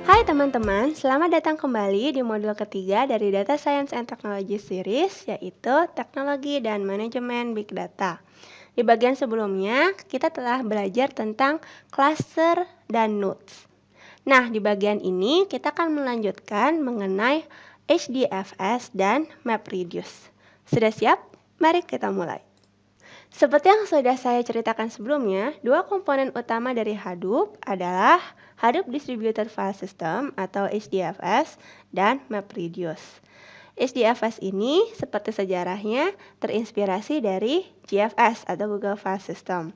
Hai teman-teman, selamat datang kembali di modul ketiga dari Data Science and Technology Series, yaitu Teknologi dan Manajemen Big Data. Di bagian sebelumnya, kita telah belajar tentang cluster dan nodes. Nah, di bagian ini kita akan melanjutkan mengenai HDFS dan MapReduce. Sudah siap? Mari kita mulai. Seperti yang sudah saya ceritakan sebelumnya, dua komponen utama dari Hadoop adalah Hadoop Distributed File System atau HDFS dan MapReduce. HDFS ini seperti sejarahnya terinspirasi dari GFS atau Google File System.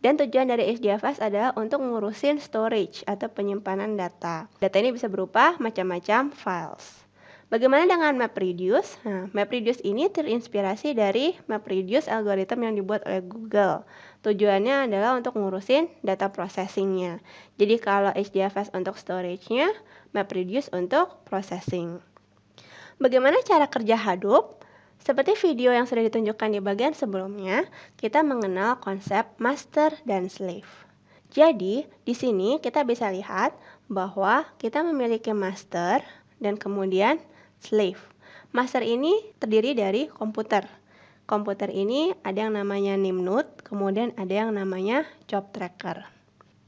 Dan tujuan dari HDFS adalah untuk ngurusin storage atau penyimpanan data. Data ini bisa berupa macam-macam files. Bagaimana dengan MapReduce? Nah, MapReduce ini terinspirasi dari MapReduce algoritma yang dibuat oleh Google. Tujuannya adalah untuk ngurusin data processing-nya. Jadi kalau HDFS untuk storage-nya, MapReduce untuk processing. Bagaimana cara kerja Hadoop? Seperti video yang sudah ditunjukkan di bagian sebelumnya, kita mengenal konsep master dan slave. Jadi, di sini kita bisa lihat bahwa kita memiliki master dan kemudian slave. Master ini terdiri dari komputer. Komputer ini ada yang namanya Nimnode, kemudian ada yang namanya job tracker.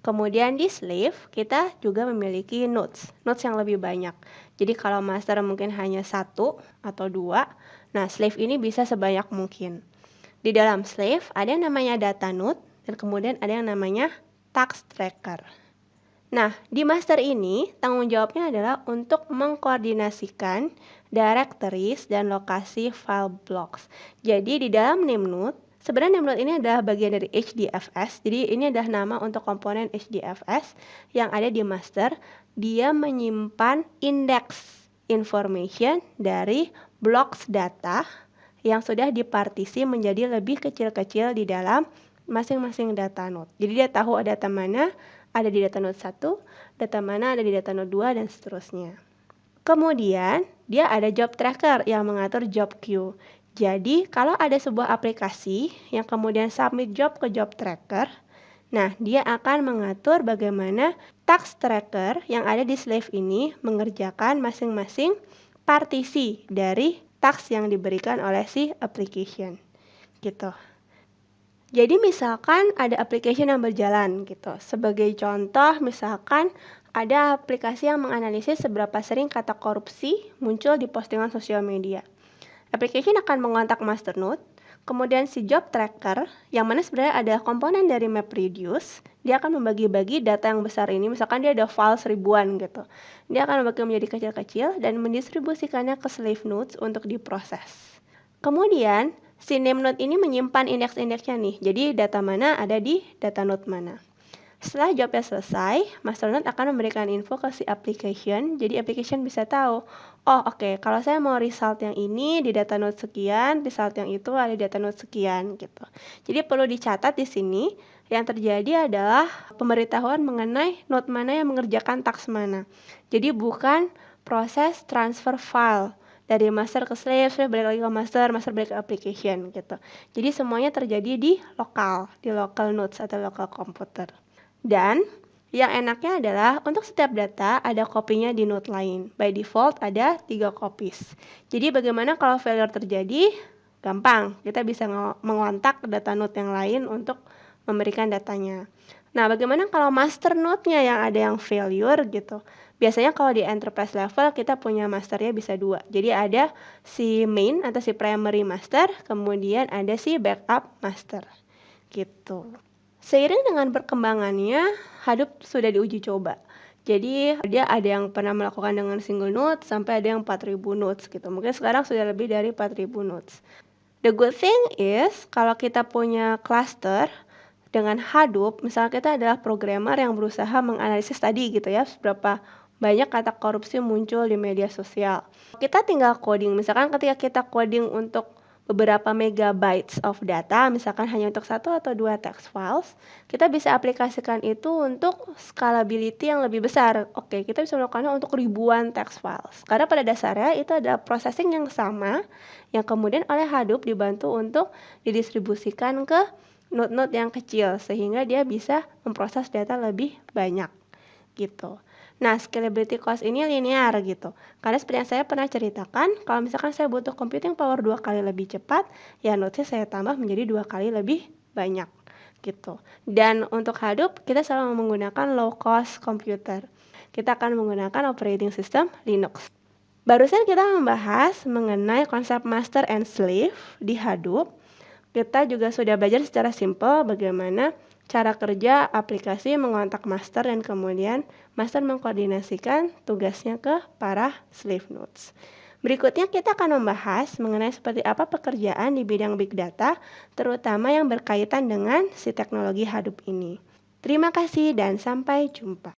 Kemudian di slave kita juga memiliki nodes yang lebih banyak. Jadi kalau master mungkin hanya 1 atau 2, nah slave ini bisa sebanyak mungkin. Di dalam slave ada yang namanya data node dan kemudian ada yang namanya task tracker. Nah, di master ini tanggung jawabnya adalah untuk mengkoordinasikan directories dan lokasi file blocks. Jadi di dalam Nimnode, sebenarnya Nimnode ini adalah bagian dari HDFS. Jadi ini adalah nama untuk komponen HDFS yang ada di master. Dia menyimpan index information dari blocks data yang sudah dipartisi menjadi lebih kecil-kecil di dalam masing-masing data node. Jadi dia tahu data mana ada di data node 1, data mana ada di data node 2, dan seterusnya. Kemudian, dia ada job tracker yang mengatur job queue. Jadi, kalau ada sebuah aplikasi yang kemudian submit job ke job tracker, nah, dia akan mengatur bagaimana task tracker yang ada di slave ini mengerjakan masing-masing partisi dari task yang diberikan oleh si application. Gitu. Jadi misalkan ada aplikasi yang berjalan gitu. Sebagai contoh, misalkan ada aplikasi yang menganalisis seberapa sering kata korupsi muncul di postingan sosial media. Aplikasi akan mengontak master node, kemudian si job tracker, yang mana sebenarnya ada komponen dari MapReduce, dia akan membagi-bagi data yang besar ini, misalkan dia ada file 1000-an gitu. Dia akan membagi menjadi kecil-kecil dan mendistribusikannya ke slave nodes untuk diproses. Kemudian, si Nimnode ini menyimpan indeks-indeksnya nih. Jadi data mana ada di data node mana. Setelah jobnya selesai, master node akan memberikan info ke si application. Jadi application bisa tahu, oh oke, kalau saya mau result yang ini di data node sekian, result yang itu ada di data node sekian gitu. Jadi perlu dicatat di sini, yang terjadi adalah pemberitahuan mengenai node mana yang mengerjakan task mana. Jadi bukan proses transfer file dari master ke slave balik lagi ke master balik ke application gitu. Jadi semuanya terjadi di local nodes atau local komputer. Dan yang enaknya adalah untuk setiap data ada kopinya di node lain. By default ada 3 copies. Jadi bagaimana kalau failure terjadi? Gampang, kita bisa mengontak data node yang lain untuk memberikan datanya. Nah, bagaimana kalau master node-nya yang ada yang failure gitu? Biasanya kalau di enterprise level kita punya masternya bisa 2. Jadi ada si main atau si primary master, kemudian ada si backup master. Gitu. Seiring dengan perkembangannya, Hadoop sudah diuji coba. Jadi dia ada yang pernah melakukan dengan single node sampai ada yang 4000 nodes gitu. Mungkin sekarang sudah lebih dari 4000 nodes. The good thing is kalau kita punya cluster dengan Hadoop, misalnya kita adalah programmer yang berusaha menganalisis tadi gitu ya, seberapa banyak kata korupsi muncul di media sosial. Kita tinggal coding, misalkan ketika kita coding untuk beberapa megabytes of data, misalkan hanya untuk 1 atau 2 text files, kita bisa aplikasikan itu untuk scalability yang lebih besar. Oke, kita bisa melakukannya untuk ribuan text files. Karena pada dasarnya itu adalah processing yang sama, yang kemudian oleh Hadoop dibantu untuk didistribusikan ke node-node yang kecil, sehingga dia bisa memproses data lebih banyak. Gitu. Nah, scalability cost ini linear gitu. Karena seperti yang saya pernah ceritakan, kalau misalkan saya butuh computing power 2 kali lebih cepat, ya nodesnya saya tambah menjadi 2 kali lebih banyak gitu. Dan untuk Hadoop, kita selalu menggunakan low cost computer. Kita akan menggunakan operating system Linux. Barusan kita membahas mengenai konsep master and slave di Hadoop. Kita juga sudah belajar secara simpel bagaimana cara kerja aplikasi mengontak master dan kemudian master mengkoordinasikan tugasnya ke para slave nodes. Berikutnya kita akan membahas mengenai seperti apa pekerjaan di bidang big data, terutama yang berkaitan dengan si teknologi Hadoop ini. Terima kasih dan sampai jumpa.